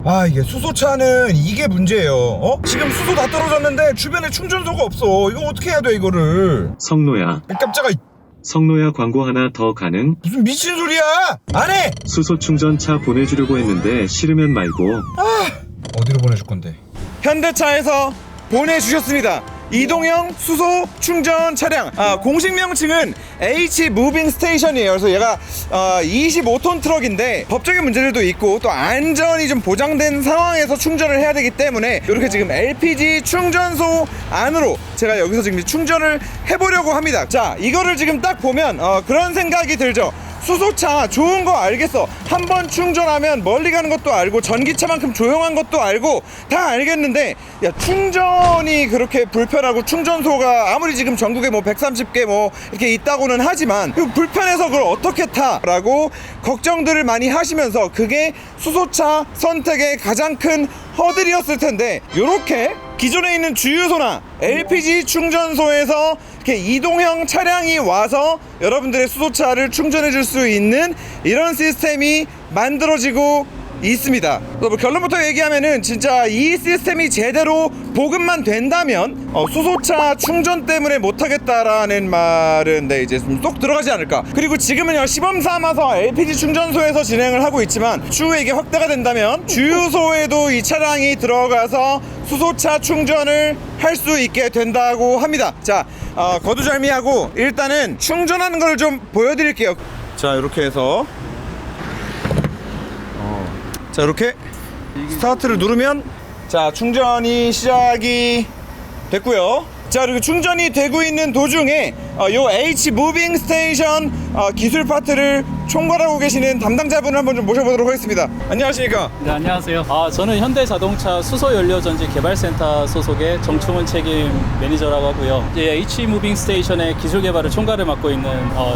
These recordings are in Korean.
이게 수소차는 이게 문제예요. 지금 수소 다 떨어졌는데 주변에 충전소가 없어. 이거 어떻게 해야 돼 이거를. 성노야. 깜짝아. 성노야 광고 하나 더 가능? 무슨 미친 소리야. 안 해. 수소 충전차 보내주려고 했는데 싫으면 말고. 어디로 보내줄 건데? 현대차에서 보내주셨습니다. 이동형 수소 충전 차량. 공식 명칭은 H 무빙 스테이션이에요. 그래서 얘가 25톤 트럭인데 법적인 문제들도 있고 또 안전이 좀 보장된 상황에서 충전을 해야 되기 때문에 이렇게 지금 LPG 충전소 안으로 제가 여기서 지금 충전을 해보려고 합니다. 자, 이거를 지금 딱 보면 그런 생각이 들죠. 수소차 좋은 거 알겠어. 한번 충전하면 멀리 가는 것도 알고 전기차만큼 조용한 것도 알고 다 알겠는데, 야, 충전이 그렇게 불편하고 충전소가 아무리 지금 전국에 뭐 130개 뭐 이렇게 있다고는 하지만 그 불편해서 그걸 어떻게 타? 라고 걱정들을 많이 하시면서 그게 수소차 선택의 가장 큰 허들이었을 텐데, 요렇게 기존에 있는 주유소나 LPG 충전소에서 이렇게 이동형 차량이 와서 여러분들의 수소차를 충전해 줄 수 있는 이런 시스템이 만들어지고 있습니다. 결론부터 얘기하면은 진짜 이 시스템이 제대로 보급만 된다면 수소차 충전 때문에 못하겠다라는 말은 이제 좀 쏙 들어가지 않을까. 그리고 지금은요, 시범 삼아서 LPG 충전소에서 진행을 하고 있지만 추후에 이게 확대가 된다면 주유소에도 이 차량이 들어가서 수소차 충전을 할 수 있게 된다고 합니다. 자, 거두절미하고 일단은 충전하는 걸 좀 보여드릴게요. 자, 이렇게 해서 자, 이렇게 스타트를 누르면 자, 충전이 시작이 됐고요. 자, 그리고 충전이 되고 있는 도중에 요 H 무빙 스테이션 기술 파트를 총괄하고 계시는 담당자분을 한번 좀 모셔보도록 하겠습니다. 안녕하십니까? 네, 안녕하세요. 저는 현대자동차 수소연료전지 개발센터 소속의 정충훈 책임 매니저라고 하고요. 이제 H 무빙 스테이션의 기술 개발을 총괄을 맡고 있는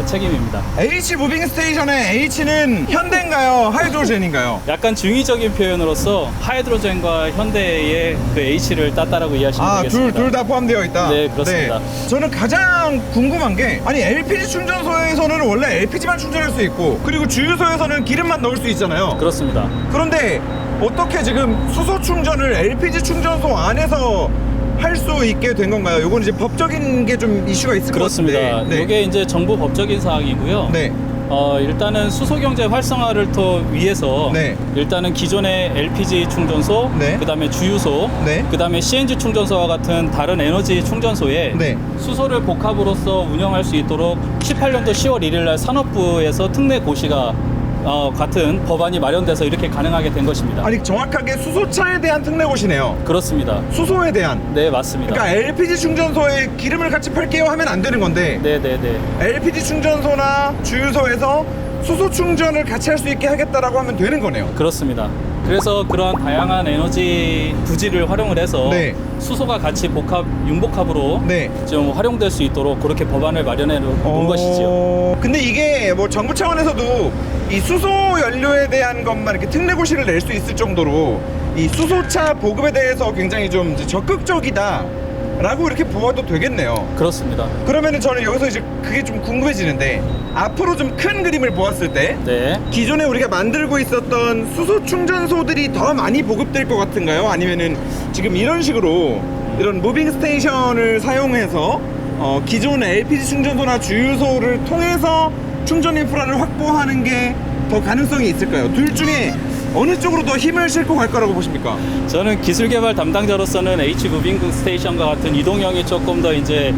책임입니다. H 무빙 스테이션의 H는 현대인가요? 하이드로젠인가요? 약간 중의적인 표현으로서 하이드로젠과 현대의 그 H를 땄다라고 이해하시면 되겠습니다. 둘 다 포함되어 있다. 네, 그렇습니다. 네. 저는 가장 궁금한 게, 아니, LPG 충전소에서는 원래 LPG만 충전할 수 있고, 그리고 주유소에서는 기름만 넣을 수 있잖아요. 그렇습니다. 그런데 어떻게 지금 수소 충전을 LPG 충전소 안에서 할 수 있게 된 건가요? 요건 이제 법적인 게 좀 이슈가 있을 것 그렇습니다. 같은데. 이게 이제 정부 법적인 사항이고요. 네. 일단은 수소경제 활성화를 더 위해서 네. 일단은 기존의 LPG 충전소, 네. 그 다음에 주유소, 네. 그 다음에 CNG 충전소와 같은 다른 에너지 충전소에 네. 수소를 복합으로서 운영할 수 있도록 18년도 10월 1일 날 산업부에서 특례 고시가 같은 법안이 마련돼서 이렇게 가능하게 된 것입니다. 아니, 정확하게 수소차에 대한 특례고시네요. 그렇습니다. 수소에 대한. 네, 맞습니다. 그러니까 LPG 충전소에 기름을 같이 팔게요 하면 안 되는 건데, 네네네. LPG 충전소나 주유소에서 수소 충전을 같이 할 수 있게 하겠다라고 하면 되는 거네요. 그렇습니다. 그래서 그러한 다양한 에너지 부지를 활용을 해서 네. 수소가 같이 융복합으로 네. 좀 활용될 수 있도록 그렇게 법안을 마련해 놓은 것이지요. 근데 이게 뭐 정부 차원에서도 이 수소 연료에 대한 것만 이렇게 특례고시를 낼 수 있을 정도로 이 수소차 보급에 대해서 굉장히 좀 이제 적극적이다 라고 이렇게 보아도 되겠네요. 그렇습니다. 그러면은 저는 여기서 이제 그게 좀 궁금해지는데, 앞으로 좀 큰 그림을 보았을 때 네. 기존에 우리가 만들고 있었던 수소 충전소들이 더 많이 보급될 것 같은가요? 아니면은 지금 이런 식으로 이런 무빙 스테이션을 사용해서 기존의 LPG 충전소나 주유소를 통해서 충전 인프라를 확보하는 게 더 가능성이 있을까요? 둘 중에 어느 쪽으로 더 힘을 싣고 갈 거라고 보십니까? 저는 기술 개발 담당자로서는 H 무빙 스테이션과 같은 이동형이 조금 더 이제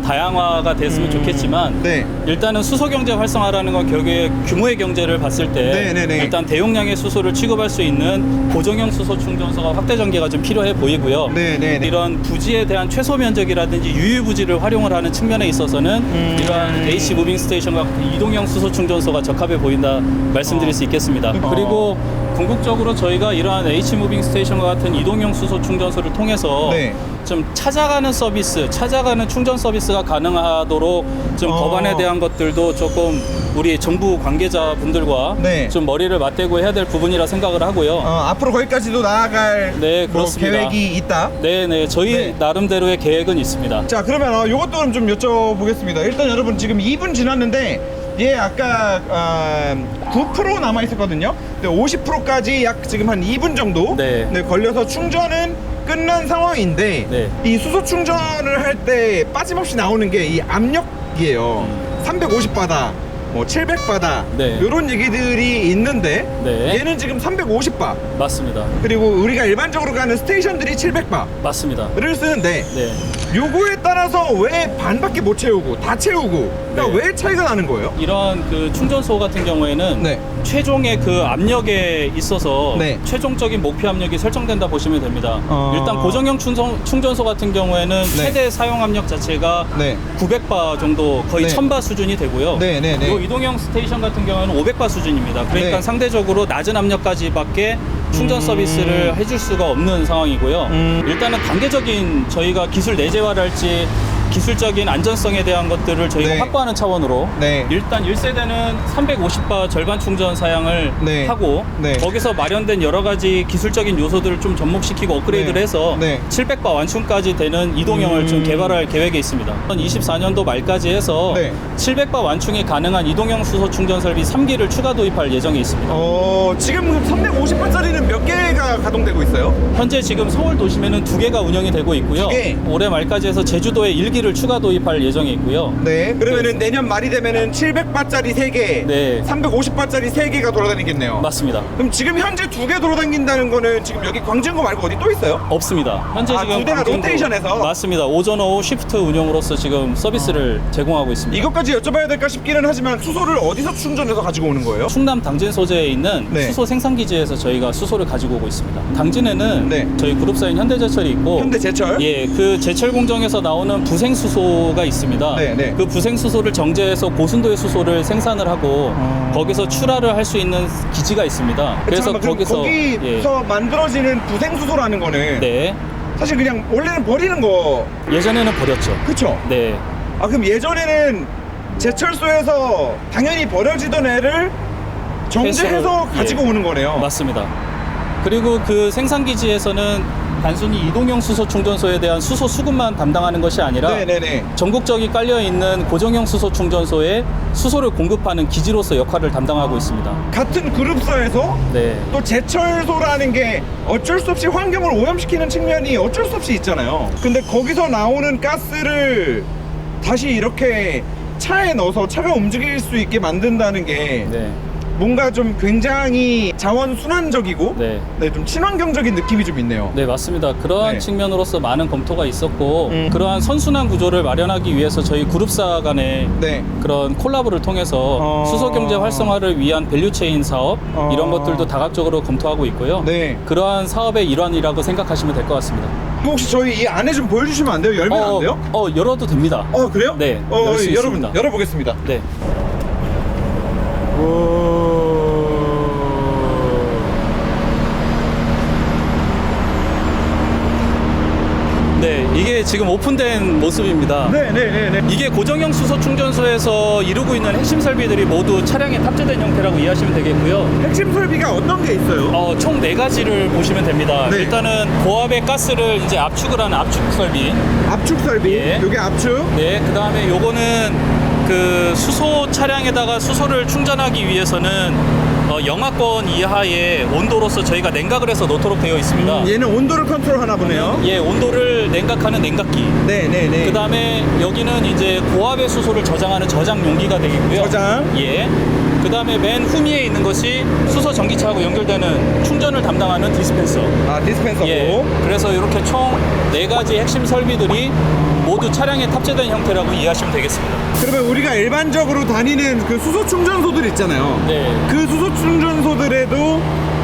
다양화가 됐으면 좋겠지만, 네. 일단은 수소 경제 활성화라는 건 결국에 규모의 경제를 봤을 때 네네네. 일단 대용량의 수소를 취급할 수 있는 고정형 수소 충전소가 확대 전개가 좀 필요해 보이고요. 네네네. 이런 부지에 대한 최소 면적이라든지 유유 부지를 활용을 하는 측면에 있어서는 이러한 H 무빙 스테이션과 같은 이동형 수소 충전소가 적합해 보인다 말씀드릴 수 있겠습니다. 그리고 궁극적으로 저희가 이러한 H 무빙 스테이션과 같은 이동형 수소 충전소를 통해서 네. 좀 찾아가는 서비스, 찾아가는 충전 서비스가 가능하도록 좀 법안에 대한 것들도 조금 우리 정부 관계자분들과 네. 좀 머리를 맞대고 해야 될 부분이라 생각을 하고요. 앞으로 거기까지도 나아갈 네, 뭐 그렇습니다. 계획이 있다. 네네, 저희 네. 나름대로의 계획은 있습니다. 자, 그러면 요것도 좀 여쭤보겠습니다. 일단 여러분, 지금 2분 지났는데 얘 아까 9% 남아 있었거든요. 50%까지 약 지금 한 2분 정도 네. 걸려서 충전은 끝난 상황인데 네. 이 수소 충전을 할 때 빠짐없이 나오는 게 이 압력이에요. 350바다, 뭐 700바다 네. 이런 얘기들이 있는데 네. 얘는 지금 350바 맞습니다. 그리고 우리가 일반적으로 가는 스테이션들이 700바를 맞습니다. 쓰는데 네. 요거에 따라서 왜 반밖에 못 채우고 다 채우고 그러니까 네. 왜 차이가 나는 거예요? 이런 그 충전소 같은 경우에는 네. 최종의 그 압력에 있어서 네. 최종적인 목표 압력이 설정된다 보시면 됩니다. 어. 일단 고정형 충전소 같은 경우에는 최대 사용 압력 자체가 네. 900바 정도 거의 네. 1000바 수준이 되고요. 네, 네, 네. 요 이동형 스테이션 같은 경우는 500바 수준입니다. 그러니까 네. 상대적으로 낮은 압력까지밖에 충전 서비스를 해줄 수가 없는 상황이고요. 일단은 단계적인 저희가 기술 내재화랄지 기술적인 안전성에 대한 것들을 저희가 네. 확보하는 차원으로 네. 일단 1세대는 350바 절반 충전 사양을 네. 하고 네. 거기서 마련된 여러 가지 기술적인 요소들을 좀 접목시키고 업그레이드를 네. 해서 네. 700바 완충까지 되는 이동형을 좀 개발할 계획에 있습니다. 2024년도 말까지 해서 네. 700바 완충이 가능한 이동형 수소 충전 설비 3기를 추가 도입할 예정에 있습니다. 지금 350바짜리는 몇 개가 가동되고 있어요? 현재 지금 서울 도심에는 2개가 운영이 되고 있고요. 2개? 올해 말까지 해서 제주도에 1기를 추가 도입할 예정에 있고요. 네. 그러면은 내년 말이 되면은 700바짜리 3개, 네. 350바짜리 3개가 돌아다니겠네요. 맞습니다. 그럼 지금 현재 2개 돌아다닌다는 거는 지금 여기 광진구 말고 어디 또 있어요? 없습니다. 현재 지금 두 대가 광진구- 로테이션에서? 맞습니다. 오전 오후 시프트 운영으로서 지금 서비스를 제공하고 있습니다. 이것까지 여쭤봐야 될까 싶기는 하지만 수소를 어디서 충전해서 가지고 오는 거예요? 충남 당진 소재에 있는 네. 수소 생산기지에서 저희가 수소를 가지고 오고 있습니다. 당진에는 네. 저희 그룹사인 현대제철이 있고 현대제철? 예, 그 제철 공정에서 나오는 부생 수소가 있습니다. 네, 네. 그 부생 수소를 정제해서 고순도의 수소를 생산을 하고 거기서 출하를 할 수 있는 기지가 있습니다. 그래서 잠깐만, 그럼 거기서 거기서 만들어지는 부생수소라는 거는 네. 사실 그냥 원래는 버리는 거 예전에는 버렸죠. 그쵸? 네. 그럼 예전에는 제철소에서 당연히 버려지던 애를 정제해서 회수를- 가지고 예. 오는 거네요. 맞습니다. 그리고 그 생산기지에서는 단순히 이동형 수소 충전소에 대한 수소 수급만 담당하는 것이 아니라 네네네. 전국적이 깔려있는 고정형 수소 충전소에 수소를 공급하는 기지로서 역할을 담당하고 있습니다. 같은 그룹사에서 네. 또 제철소라는 게 어쩔 수 없이 환경을 오염시키는 측면이 어쩔 수 없이 있잖아요. 근데 거기서 나오는 가스를 다시 이렇게 차에 넣어서 차가 움직일 수 있게 만든다는 게 네. 뭔가 좀 굉장히 자원 순환적이고 네. 좀 친환경적인 느낌이 좀 있네요. 네, 맞습니다. 그러한 네. 측면으로서 많은 검토가 있었고 그러한 선순환 구조를 마련하기 위해서 저희 그룹사 간의 네. 그런 콜라보를 통해서 수소 경제 활성화를 위한 밸류체인 사업 이런 것들도 다각적으로 검토하고 있고요. 네. 그러한 사업의 일환이라고 생각하시면 될 것 같습니다. 혹시 저희 이 안에 좀 보여주시면 안 돼요? 열면 안 돼요? 열어도 됩니다. 그래요? 네, 열수 여러분 있습니다. 열어보겠습니다. 네. 네, 이게 지금 오픈된 모습입니다. 네네네네. 이게 고정형 수소 충전소에서 이루고 있는 핵심 설비들이 모두 차량에 탑재된 형태라고 이해하시면 되겠고요. 핵심 설비가 어떤 게 있어요? 총 4가지를 보시면 됩니다. 네. 일단은 고압의 가스를 이제 압축을 하는 압축 설비. 압축 설비. 예. 요게 압축. 네, 그 다음에 요거는 그 수소 차량에다가 수소를 충전하기 위해서는 영하권 이하의 온도로서 저희가 냉각을 해서 놓도록 되어 있습니다. 얘는 온도를 컨트롤하나 보네요. 예, 온도를 냉각하는 냉각기. 네네네. 그 다음에 여기는 이제 고압의 수소를 저장하는 저장 용기가 되겠고요. 저장. 예. 그 다음에 맨 후미에 있는 것이 수소 전기차하고 연결되는 충전을 담당하는 디스펜서. 디스펜서고. 예. 그래서 이렇게 총 4가지 핵심 설비들이 모두 차량에 탑재된 형태라고 이해하시면 되겠습니다. 그러면 우리가 일반적으로 다니는 그 수소 충전소들 있잖아요. 네. 그 수소 충전소들에도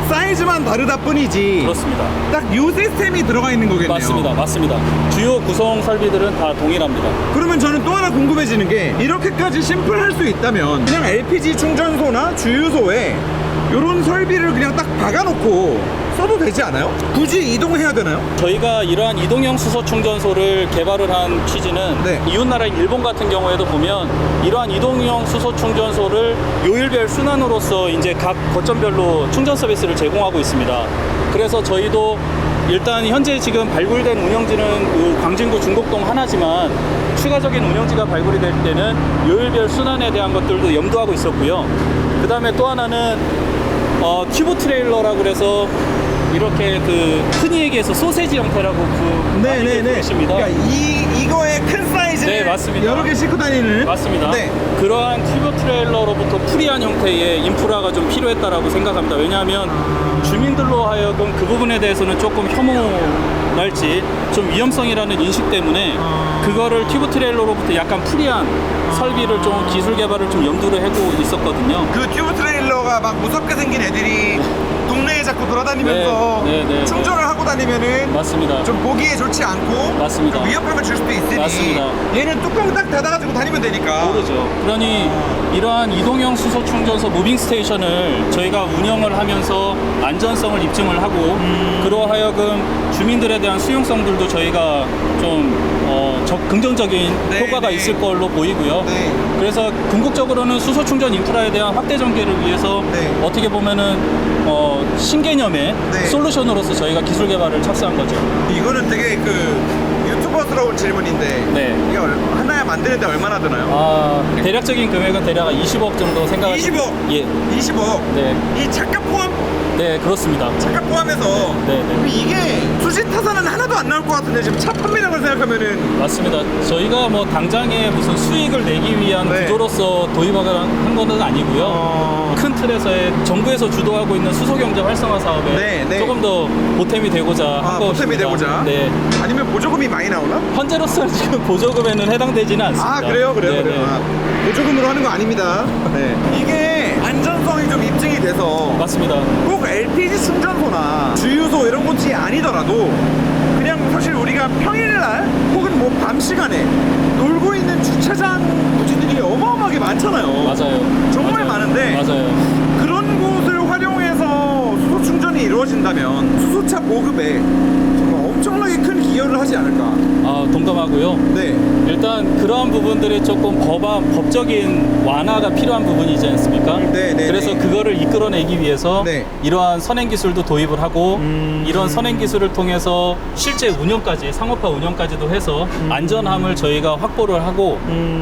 사이즈만 다르다 뿐이지. 그렇습니다. 딱 요 시스템이 들어가 있는 거겠네요. 맞습니다. 맞습니다. 주요 구성 설비들은 다 동일합니다. 그러면 저는 또 하나 궁금해지는 게 이렇게까지 심플할 수 있다면 그냥 LPG 충전소나 주유소에 이런 설비를 그냥 딱 박아놓고 써도 되지 않아요? 굳이 이동해야 되나요? 저희가 이러한 이동형 수소 충전소를 개발을 한 취지는 네. 이웃나라인 일본 같은 경우에도 보면 이러한 이동형 수소 충전소를 요일별 순환으로서 이제 각 거점별로 충전 서비스를 제공하고 있습니다. 그래서 저희도 일단 현재 지금 발굴된 운영지는 그 광진구 중곡동 하나지만 추가적인 운영지가 발굴이 될 때는 요일별 순환에 대한 것들도 염두하고 있었고요. 그 다음에 또 하나는 튜브 트레일러라고 그래서 이렇게 그 흔히 얘기해서 소세지 형태라고 부르십니다. 그러니까 이거의 큰 사이즈를 네, 맞습니다. 여러 개 싣고 다니는. 맞습니다. 네. 그러한 튜브 트레일러로부터 프리한 형태의 인프라가 좀 필요했다라고 생각합니다. 왜냐하면 주민들로 하여금 그 부분에 대해서는 조금 혐오랄지 좀 위험성이라는 인식 때문에 그거를 튜브 트레일러로부터 약간 프리한 설비를 좀 기술 개발을 좀 염두를 하고 있었거든요. 그 튜브 트레일러가 막 무섭게 생긴 애들이 동네에 자꾸 돌아다니면서 네, 충전을 하고 다니면은 맞습니다. 좀 보기에 좋지 않고 맞습니다. 좀 위협감을 줄 수도 있으니 맞습니다. 얘는 뚜껑 딱 닫아가지고 다니면 되니까. 모르죠. 그러니 이러한 이동형 수소 충전소 무빙 스테이션을 저희가 운영을 하면서 안전성을 입증을 하고 그러하여금 주민들에 대한 수용성들도 저희가 좀 긍정적인 네, 효과가 네. 있을 걸로 보이고요. 네. 그래서 궁극적으로는 수소 충전 인프라에 대한 확대 전개를 위해서 네. 어떻게 보면은 신개념의 네. 솔루션으로서 저희가 기술 개발을 착수한 거죠. 이거는 되게 그 유튜버스러운 질문인데 네. 이게 하나에 만드는데 얼마나 드나요? 대략적인 금액은 대략 20억 정도 생각하시면 20억? 예. 20억. 네. 이 착값 포함? 네, 그렇습니다. 착값 포함해서 네. 그럼 이게 수시 타산은 하나도 안 나올 것 같은데 지금 차 판매량을 생각하면은 맞습니다. 저희가 뭐 당장에 무슨 수익을 내기 위한 네. 구조로서 도입을 한 거는 아니고요. 큰 틀에서의 정부에서 주도하고 있는 수소경제 활성화 사업에 네. 조금 더 보탬이 되고자 한 것입니다. 보탬이 되고자? 네. 아니면 보조금이 많이 나오나? 현재로서는 지금 보조금에는 해당되지는 않습니다. 그래요? 네, 네. 보조금으로 하는 거 아닙니다. 네. 이게 안전성이 좀 입증이 돼서 맞습니다. 꼭 LPG 충전소나 주유소 이런 곳이 아니더라도 그냥 사실 우리가 평일날 혹은 뭐 밤 시간에 놀고 있는 주차장 부지들이 어마어마하게 많잖아요. 맞아요. 정말 맞아요. 많은데 맞아요. 그런 곳을 활용해서 수소 충전이 이루어진다면 수소차 보급에 정말 엄청나게 큰 기여를 하지 않을까. 동감하고요. 네. 일단 그러한 부분들이 조금 법적인 완화가 필요한 부분이지 않습니까? 네. 그래서 그거를 이끌어내기 위해서 네. 이러한 선행 기술도 도입을 하고 이런 선행 기술을 통해서 실제 운영까지 상업화 운영까지도 해서 안전함을 저희가 확보를 하고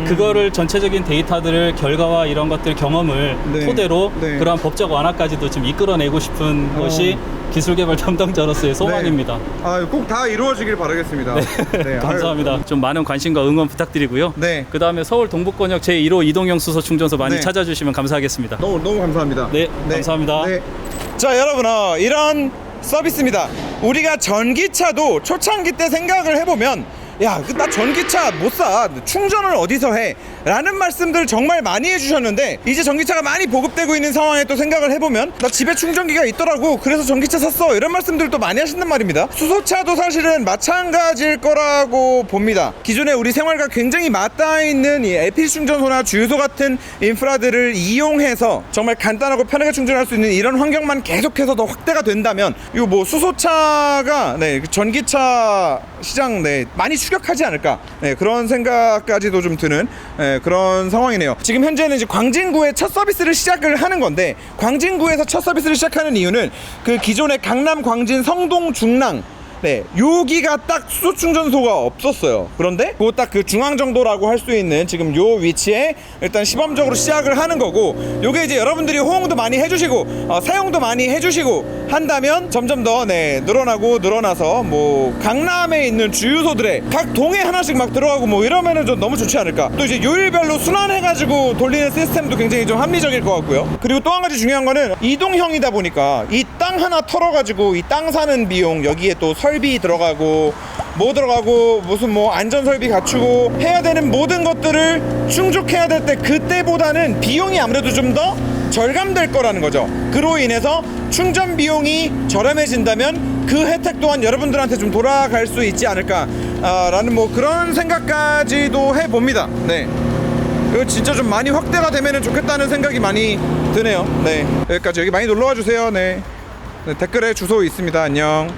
그거를 전체적인 데이터들을 결과와 이런 것들 경험을 네. 토대로 네. 그러한 법적 완화까지도 좀 이끌어내고 싶은 것이 기술개발 담당자로서의 소망입니다. 꼭 다 이루어지길 바라겠습니다. 네. 감사합니다. 좀 많은 관심과 응원 부탁드리고요. 네. 그 다음에 서울 동북권역 제1호 이동형 수소 충전소 많이 네. 찾아주시면 감사하겠습니다. 너무 감사합니다. 네, 감사합니다. 네. 자, 여러분, 이런 서비스입니다. 우리가 전기차도 초창기 때 생각을 해보면 야, 나 전기차 못 사. 충전을 어디서 해? 라는 말씀들 정말 많이 해주셨는데 이제 전기차가 많이 보급되고 있는 상황에 또 생각을 해보면 나 집에 충전기가 있더라고. 그래서 전기차 샀어. 이런 말씀들도 많이 하신단 말입니다. 수소차도 사실은 마찬가지일 거라고 봅니다. 기존에 우리 생활과 굉장히 맞닿아 있는 이 LPG 충전소나 주유소 같은 인프라들을 이용해서 정말 간단하고 편하게 충전할 수 있는 이런 환경만 계속해서 더 확대가 된다면 이거 뭐 수소차가 전기차 시장 많이 추격하지 않을까, 그런 생각까지도 좀 드는 그런 상황이네요. 지금 현재는 이제 광진구에 첫 서비스를 시작을 하는 건데 광진구에서 첫 서비스를 시작하는 이유는 그 기존의 강남, 광진, 성동, 중랑 여기가 딱 수소 충전소가 없었어요. 그런데 그거 딱 그 중앙 정도라고 할 수 있는 지금 요 위치에 일단 시범적으로 시작을 하는 거고, 요게 이제 여러분들이 호응도 많이 해주시고 사용도 많이 해주시고 한다면 점점 더 늘어나서 뭐 강남에 있는 주유소들에 각 동에 하나씩 막 들어가고 뭐 이러면은 좀 너무 좋지 않을까. 또 이제 요일별로 순환해가지고 돌리는 시스템도 굉장히 좀 합리적일 것 같고요. 그리고 또 한 가지 중요한 거는 이동형이다 보니까 이 땅 하나 털어가지고 이 땅 사는 비용, 여기에 또 설비 들어가고 뭐 들어가고 무슨 뭐 안전 설비 갖추고 해야 되는 모든 것들을 충족해야 될 때 그때보다는 비용이 아무래도 좀 더 절감될 거라는 거죠. 그로 인해서 충전 비용이 저렴해진다면 그 혜택 또한 여러분들한테 좀 돌아갈 수 있지 않을까 라는 뭐 그런 생각까지도 해봅니다. 네, 이거 진짜 좀 많이 확대가 되면 좋겠다는 생각이 많이 드네요. 네, 여기까지. 여기 많이 놀러와 주세요. 네, 댓글에 주소 있습니다. 안녕.